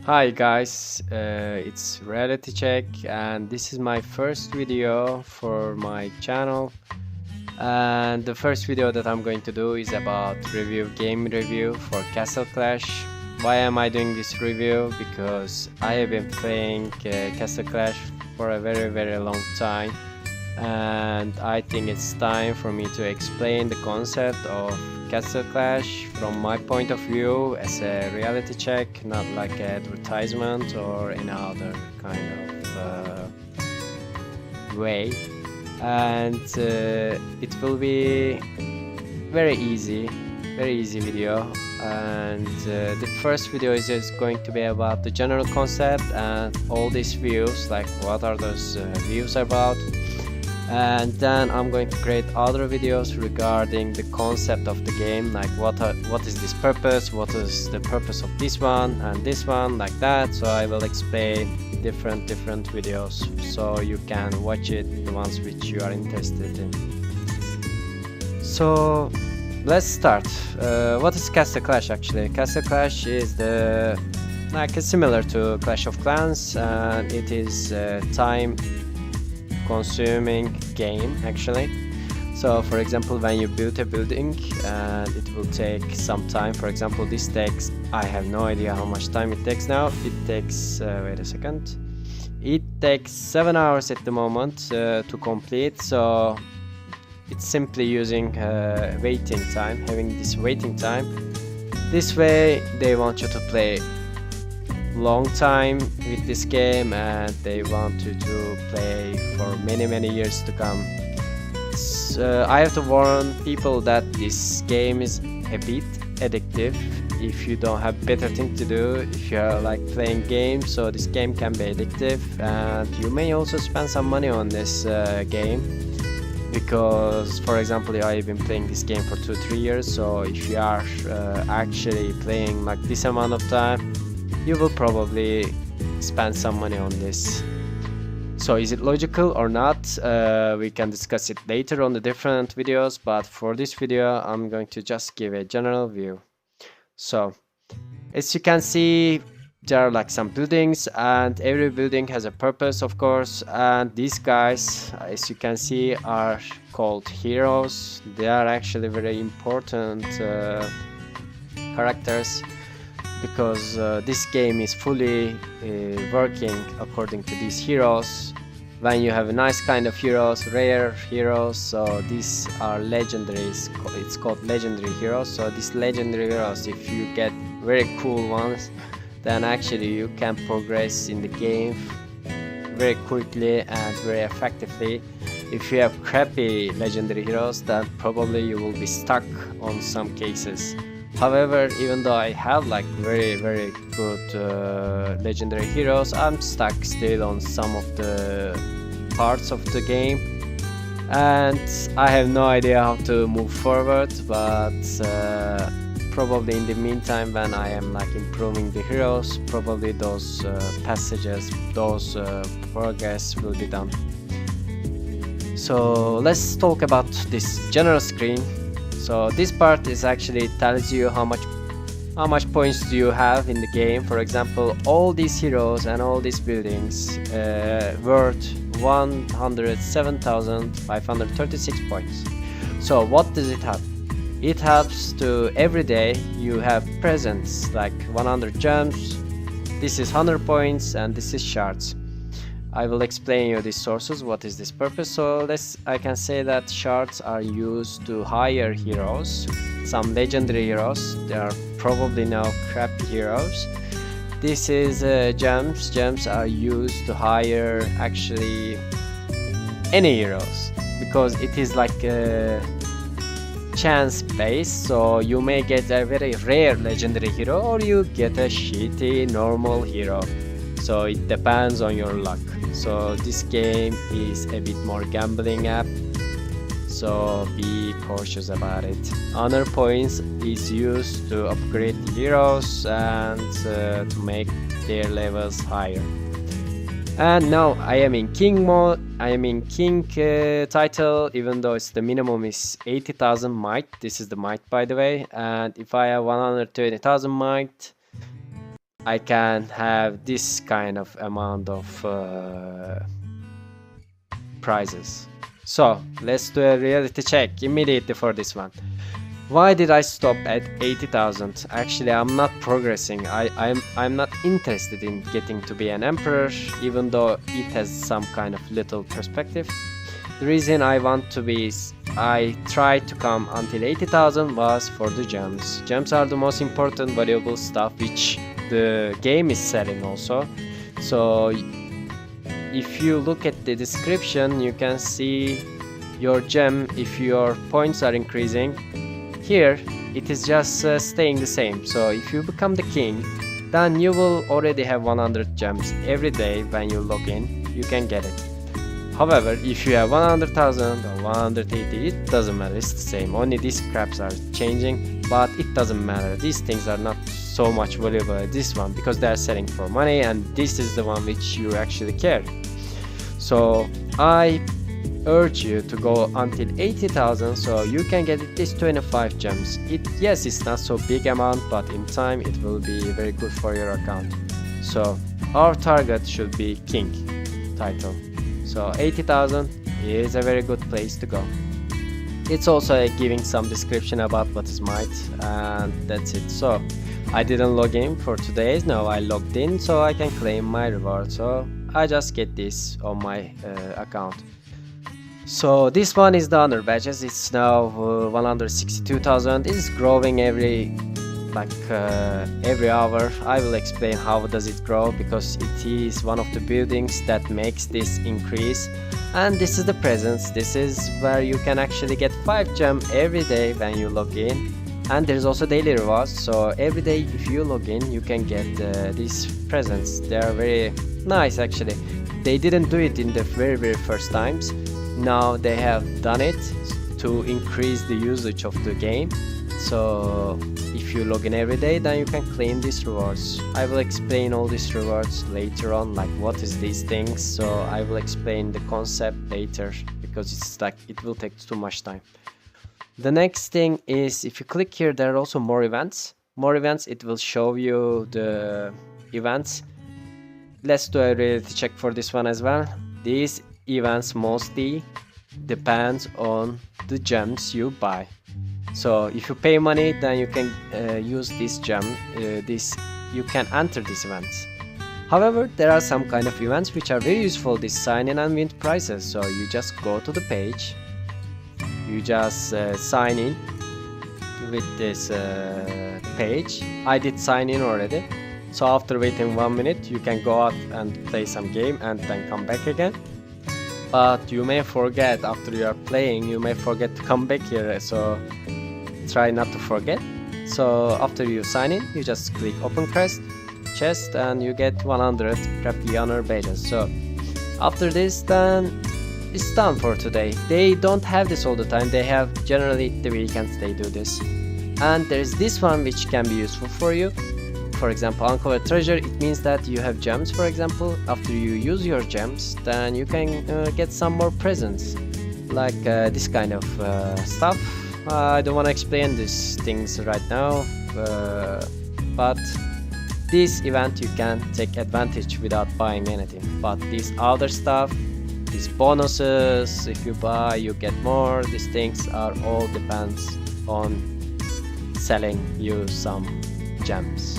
Hi guys, it's Reality Check and this is my first video for my channel, and the first video that I'm going to do is about game review for Castle Clash. Why am I doing this review? Because I have been playing Castle Clash for a very long time, and I think it's time for me to explain the concept of Castle Clash from my point of view as a reality check, not like an advertisement or any other kind of way. And it will be very easy, very easy video. And the first video is just going to be about the general concept and all these views, like what are those views about. And then I'm going to create other videos regarding the concept of the game, like what is this purpose, what is the purpose of this one and this one, like that. So I will explain different videos so you can watch it, the ones which you are interested in. So let's start. What is Castle Clash actually? Castle Clash is similar to Clash of Clans, and it is time consuming game actually. So for example, when you build a building and it will take some time, for example this takes, I have no idea how much time it takes now. It takes wait a second, it takes 7 hours at the moment to complete. So it's simply using waiting time, having this waiting time. This way they want you to play long time with this game, and they want you to play for many years to come. I have to warn people that this game is a bit addictive if you don't have better thing to do, if you are like playing games. So this game can be addictive, and you may also spend some money on this game, because for example I've been playing this game for 2-3 years. So if you are actually playing like this amount of time, you will probably spend some money on this. So is it logical or not? We can discuss it later on the different videos, but for this video I'm going to just give a general view. So as you can see, there are like some buildings, and every building has a purpose, of course. And these guys, as you can see, are called heroes. They are actually very important characters, because this game is fully working according to these heroes. When you have a nice kind of heroes, rare heroes, so these are legendaries, it's called legendary heroes. So these legendary heroes, if you get very cool ones, then actually you can progress in the game very quickly and very effectively. If you have crappy legendary heroes, then probably you will be stuck on some cases. However, even though I have like very good legendary heroes, I'm stuck still on some of the parts of the game, and I have no idea how to move forward. But probably in the meantime, when I am like improving the heroes, probably those passages, those progress will be done. So let's talk about this general screen. So this part is actually tells you how much points do you have in the game. For example, all these heroes and all these buildings worth 107,536 points. So what does it have? It helps to every day you have presents like 100 gems. This is 100 points, and this is shards. I will explain you these sources, what is this purpose. So I can say that shards are used to hire heroes, some legendary heroes. They are probably now crappy heroes. This is gems. Gems are used to hire actually any heroes, because it is like a chance based. So you may get a very rare legendary hero, or you get a shitty normal hero. So it depends on your luck. So this game is a bit more gambling app, so be cautious about it. Honor points is used to upgrade heroes and to make their levels higher. And now I am in king mode. I am in king title, even though the minimum is 80,000 might. This is the might, by the way. And if I have 120,000 might, I can have this kind of amount of prizes. So let's do a reality check immediately for this one. Why did I stop at 80,000? Actually, I'm not progressing. I'm not interested in getting to be an emperor, even though it has some kind of little perspective. The reason I want to be, I tried to come until 80,000 was for the gems. Gems are the most important valuable stuff which the game is selling also. So if you look at the description, you can see your gem if your points are increasing. Here it is just staying the same. So if you become the king, then you will already have 100 gems every day. When you log in, you can get it. However, if you have 100,000 or 180, it doesn't matter, it's the same. Only these scraps are changing, but it doesn't matter. These things are not so much valuable as this one because they are selling for money, and this is the one which you actually care. So I urge you to go until 80,000 so you can get at least 25 gems. Yes, it's not so big amount, but in time it will be very good for your account. So our target should be king title. So 80,000 is a very good place to go. It's also giving some description about what is might, and that's it. So I didn't log in for today. Now I logged in so I can claim my reward. So I just get this on my account. So this one is the honor badges. It's now 162,000. It's growing every hour. I will explain how does it grow because it is one of the buildings that makes this increase. And this is the presence. This is where you can actually get 5 gem every day when you log in. And there's also daily rewards. So every day if you log in, you can get these presents. They are very nice actually. They didn't do it in the very first times. Now they have done it to increase the usage of the game. So if you log in every day, then you can claim these rewards. I will explain all these rewards later on, like what is these things. So I will explain the concept later because it's like it will take too much time. The next thing is if you click here, there are also more events. More events, it will show you the events. Let's do a reality check for this one as well. These events mostly depends on the gems you buy. So if you pay money, then you can use this gem. You can enter these events. However, there are some kind of events which are very useful. This sign in and win prizes. So you just go to the page. You just sign in with this page. I did sign in already. So after waiting 1 minute, you can go out and play some game and then come back again. But you may forget after you are playing, you may forget to come back here. So try not to forget. So after you sign in, you just click open chest and you get 100 crappy honor badges. So after this, then it's done for today. They don't have this all the time. They have generally the weekends they do this. And there's this one which can be useful for you. For example, uncover treasure, it means that you have gems. For example, after you use your gems, then you can get some more presents, like this kind of stuff. I don't want to explain these things right now, but this event you can take advantage without buying anything. But this other stuff, these bonuses, if you buy you get more. These things are all depends on selling you some gems.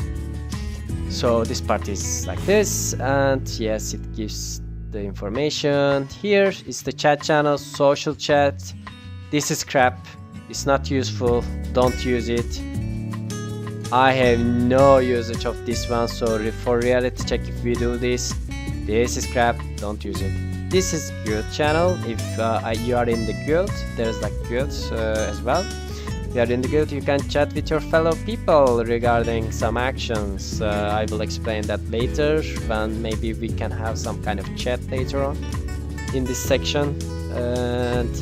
So this part is like this, and yes, it gives the information. Here is the chat channel, social chat. This is crap, it's not useful, don't use it. I have no usage of this one, so for reality check, if we do this is crap, don't use it. This is guild channel. If you are in the guild, there's like guilds as well. If you are in the guild, you can chat with your fellow people regarding some actions. I will explain that later, when maybe we can have some kind of chat later on in this section. And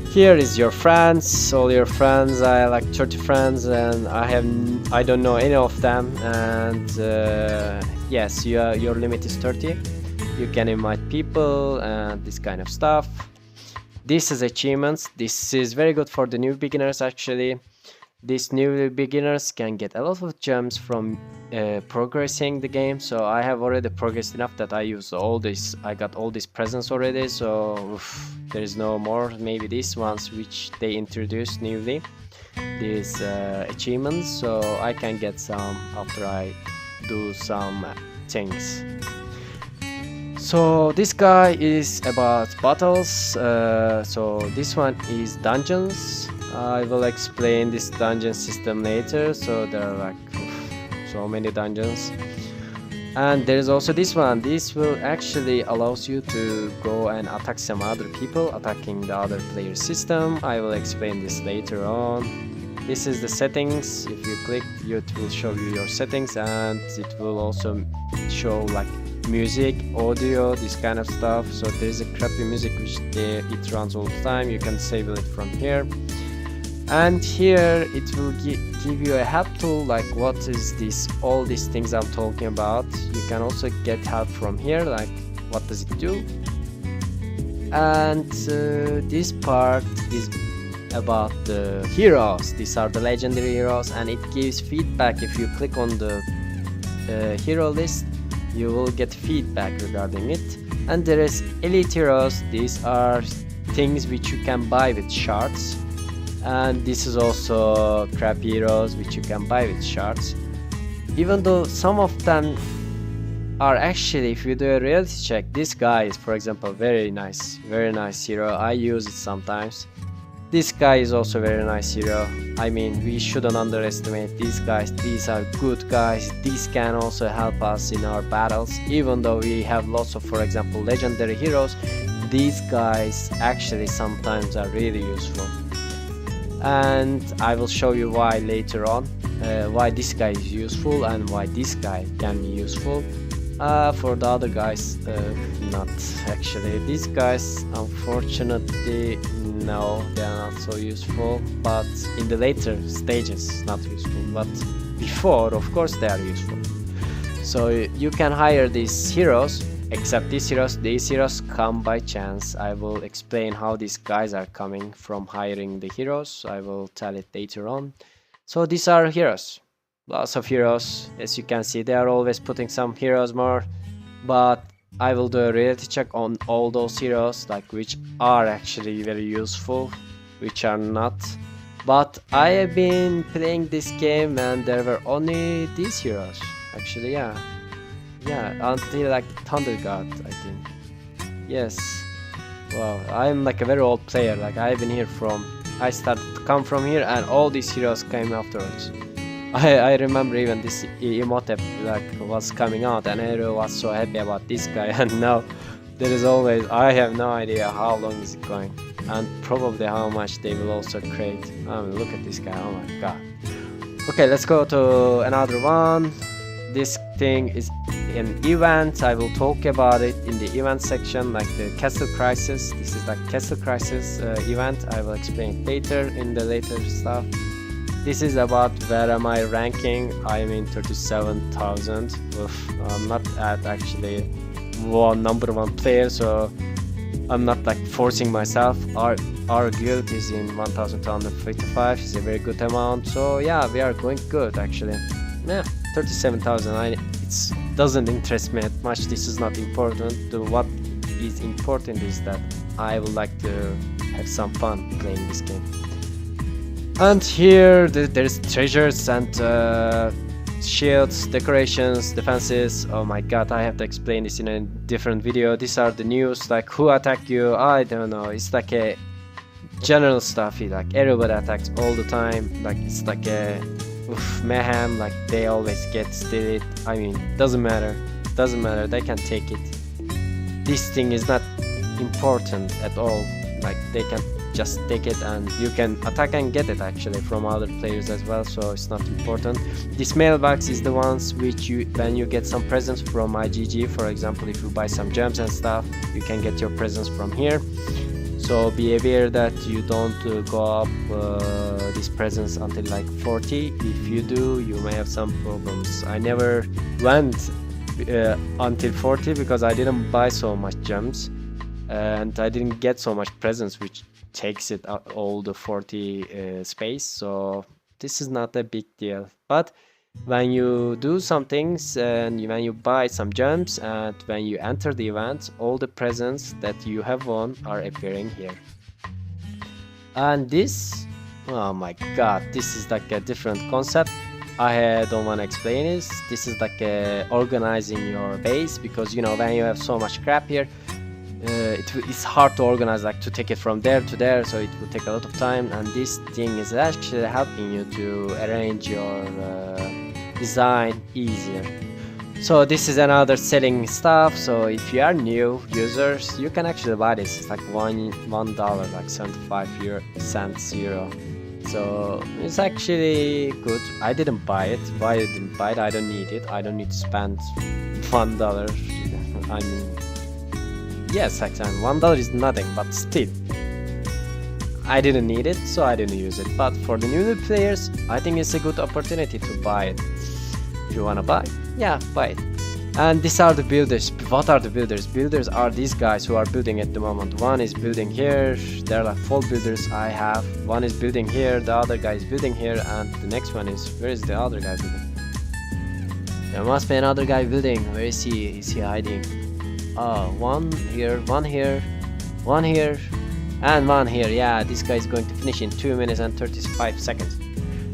here is your friends, all your friends. I have like 30 friends, and I don't know any of them. And yes, your limit is 30. You can invite people and this kind of stuff. This is achievements. This is very good for the new beginners actually. These new beginners can get a lot of gems from progressing the game. So I have already progressed enough that I use all this. I got all these presents already, so there is no more. Maybe these ones which they introduced newly, these achievements, so I can get some after I do some things. So this guy is about battles, so this one is dungeons. I will explain this dungeon system later. So there are like so many dungeons, and there is also this one. This will actually allows you to go and attack some other people, attacking the other player system. I will explain this later on. This is the settings. If you click, it will show you your settings, and it will also show like music, audio, this kind of stuff. So there is a crappy music which it runs all the time. You can save it from here, and here it will give you a help tool, like what is this, all these things I'm talking about. You can also get help from here, like what does it do. And this part is about the heroes. These are the legendary heroes, and it gives feedback. If you click on the hero list, you will get feedback regarding it. And there is elite heroes. These are things which you can buy with shards, and this is also crap heroes which you can buy with shards. Even though some of them are actually, if you do a reality check, this guy is, for example, very nice hero. I use it sometimes. This guy is also very nice hero. I mean, we shouldn't underestimate these guys. These are good guys. These can also help us in our battles. Even though we have lots of, for example, legendary heroes, these guys actually sometimes are really useful. And I will show you why later on, why this guy is useful and why this guy can be useful. For the other guys, not actually. These guys, unfortunately, no, they are not so useful. But in the later stages, not useful. But before, of course, they are useful. So you can hire these heroes. Except these heroes come by chance. I will explain how these guys are coming from hiring the heroes. I will tell it later on. So these are heroes. Lots of heroes. As you can see, they are always putting some heroes more, but I will do a reality check on all those heroes, like which are actually very useful, which are not. But I have been playing this game and there were only these heroes. Actually, yeah, until like Thunder God, I think. Yes. Wow, I'm like a very old player. Like I've been here I started to come from here, and all these heroes came afterwards. I remember even this emote like was coming out, and everyone was so happy about this guy. And now there is always, I have no idea how long is it going, and probably how much they will also create. I mean, look at this guy. Oh my god. Okay, let's go to another one. This thing is an event. I will talk about it in the event section, like the Castle Crisis. This is like Castle Crisis event. I will explain it later in the later stuff. This is about where am I ranking. I'm in 37,000. I'm not at actually number one player, so I'm not like forcing myself. Our guild is in 1,255. It's a very good amount. So yeah, we are going good actually. Yeah, 37,000. It doesn't interest me that much. This is not important. What is important is that I would like to have some fun playing this game. And here there's treasures and shields, decorations, defenses. Oh my god, I have to explain this in a different video. These are the news, like who attack you, I don't know. It's like a general stuff. Like everybody attacks all the time. Like it's like a mayhem. Like they always get steal it. I mean, doesn't matter. They can take it. This thing is not important at all. Like they can just take it, and you can attack and get it actually from other players as well, so it's not important. This mailbox is the ones which when you get some presents from IGG, for example, if you buy some gems and stuff, you can get your presents from here. So be aware that you don't go up these presents until like 40. If you do, you may have some problems. I never went until 40 because I didn't buy so much gems and I didn't get so much presents, which takes it all the 40 space. So this is not a big deal, but when you do some things and when you buy some gems and when you enter the event, all the presents that you have won are appearing here. And this, oh my god, this is like a different concept. I don't want to explain this. This is like organizing your base, because you know, when you have so much crap here, it's hard to organize, like to take it from there to there, so it will take a lot of time, and this thing is actually helping you to arrange your design easier. So this is another selling stuff. So if you are new users, you can actually buy this. It's like $1, like 75 cents euro. So it's actually good. I didn't buy it. Why I didn't buy it? I don't need it. I don't need to spend $1. I mean, yes, actually $1 is nothing, but still I didn't need it, so I didn't use it. But for the new players, I think it's a good opportunity to buy it. If you wanna buy, yeah, buy it. And these are the builders. What are the builders? Builders are these guys who are building at the moment. One is building here. There are like 4 builders I have. One is building here, the other guy is building here, and the next one is, where is the other guy building? There must be another guy building. Where is he? Is he hiding? One here, one here, one here, and one here. Yeah, this guy is going to finish in 2 minutes and 35 seconds.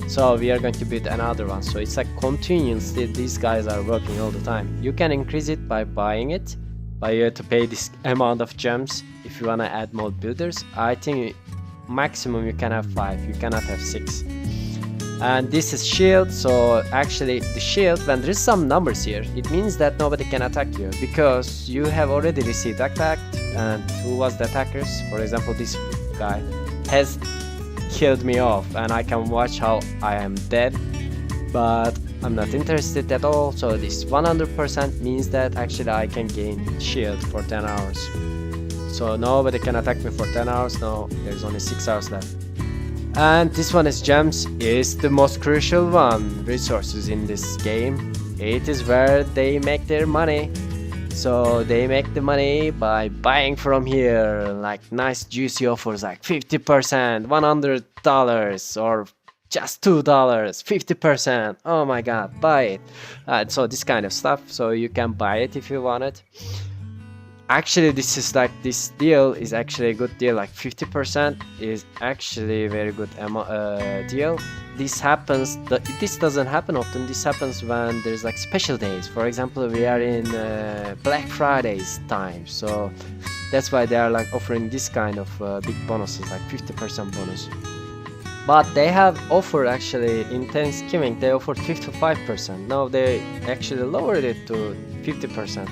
So we are going to build another one. So it's like continuously these guys are working all the time. You can increase it by buying it, but you have to pay this amount of gems if you wanna add more builders. I think maximum you can have 5, you cannot have 6. And this is shield. So actually the shield, when there is some numbers here, it means that nobody can attack you, because you have already received attacked. And who was the attackers? For example, this guy has killed me off, and I can watch how I am dead, but I'm not interested at all. So this 100% means that actually I can gain shield for 10 hours. So nobody can attack me for 10 hours. No, there's only 6 hours left. And this one is gems, is the most crucial one. Resources in this game, it is where they make their money. So they make the money by buying from here, like nice juicy offers like 50%, $100, or just $2, 50%. Oh my god, buy it. So this kind of stuff, so you can buy it if you want it. Actually, this is like, this deal is actually a good deal, like 50% is actually a very good deal. This happens, this doesn't happen often. This happens when there's like special days. For example, we are in Black Friday's time, so that's why they are like offering this kind of big bonuses, like 50% bonus. But they have offered, actually in Thanksgiving they offered 55%. Now they actually lowered it to 50%.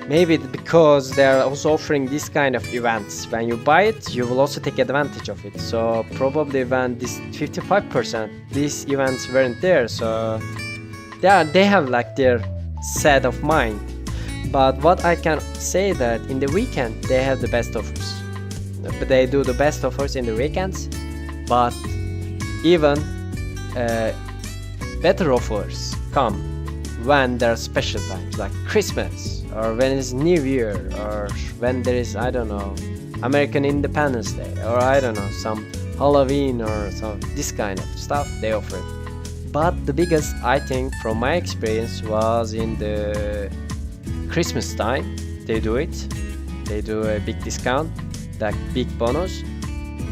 Maybe because they are also offering this kind of events. When you buy it, you will also take advantage of it. So probably when this 55%, these events weren't there, so they have like their set of mind. But what I can say, that in the weekend they have the best offers. They do the best offers in the weekends, but even better offers come when there are special times, like Christmas, or when it's New Year, or when there is, I don't know, American Independence Day, or I don't know, some Halloween or some this kind of stuff they offer it. But the biggest, I think, from my experience, was in the Christmas time. They do it. They do a big discount, like big bonus,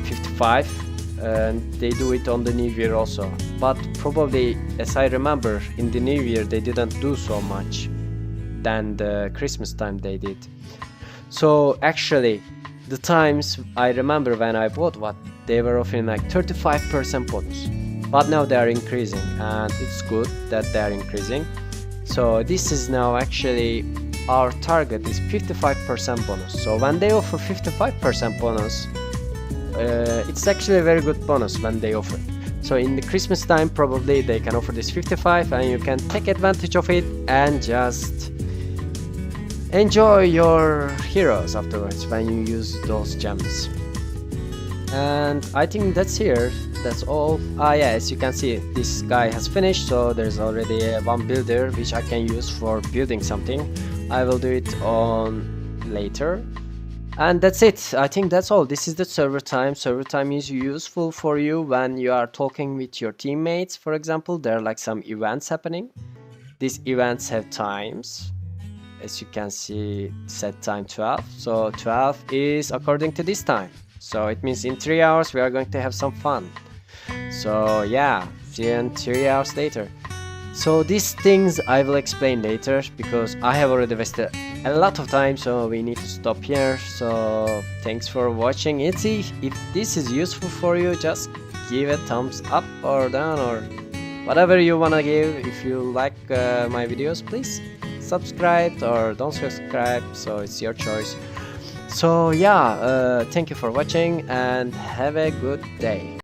55. And they do it on the New Year also, but probably, as I remember, in the New Year they didn't do so much than the Christmas time they did. So actually the times I remember when I bought, what they were offering like 35% bonus, but now they are increasing, and it's good that they are increasing. So this is now actually our target is 55% bonus. So when they offer 55% bonus, it's actually a very good bonus when they offer it. So in the Christmas time probably they can offer this 55, and you can take advantage of it and just enjoy your heroes afterwards when you use those gems. And I think that's all. Yeah, as you can see, this guy has finished, so there's already one builder which I can use for building something. I will do it on later. And that's it. I think that's all. This is the server time. Server time is useful for you when you are talking with your teammates. For example, there are like some events happening. These events have times. As you can see, set time 12. So 12 is according to this time. So it means in 3 hours we are going to have some fun. So yeah, see you in 3 hours later. So these things I will explain later because I have already wasted a lot of time, so we need to stop here. So thanks for watching it. If this is useful for you, just give a thumbs up or down or whatever you wanna give. If you like my videos, please subscribe or don't subscribe, so it's your choice. So yeah, thank you for watching and have a good day.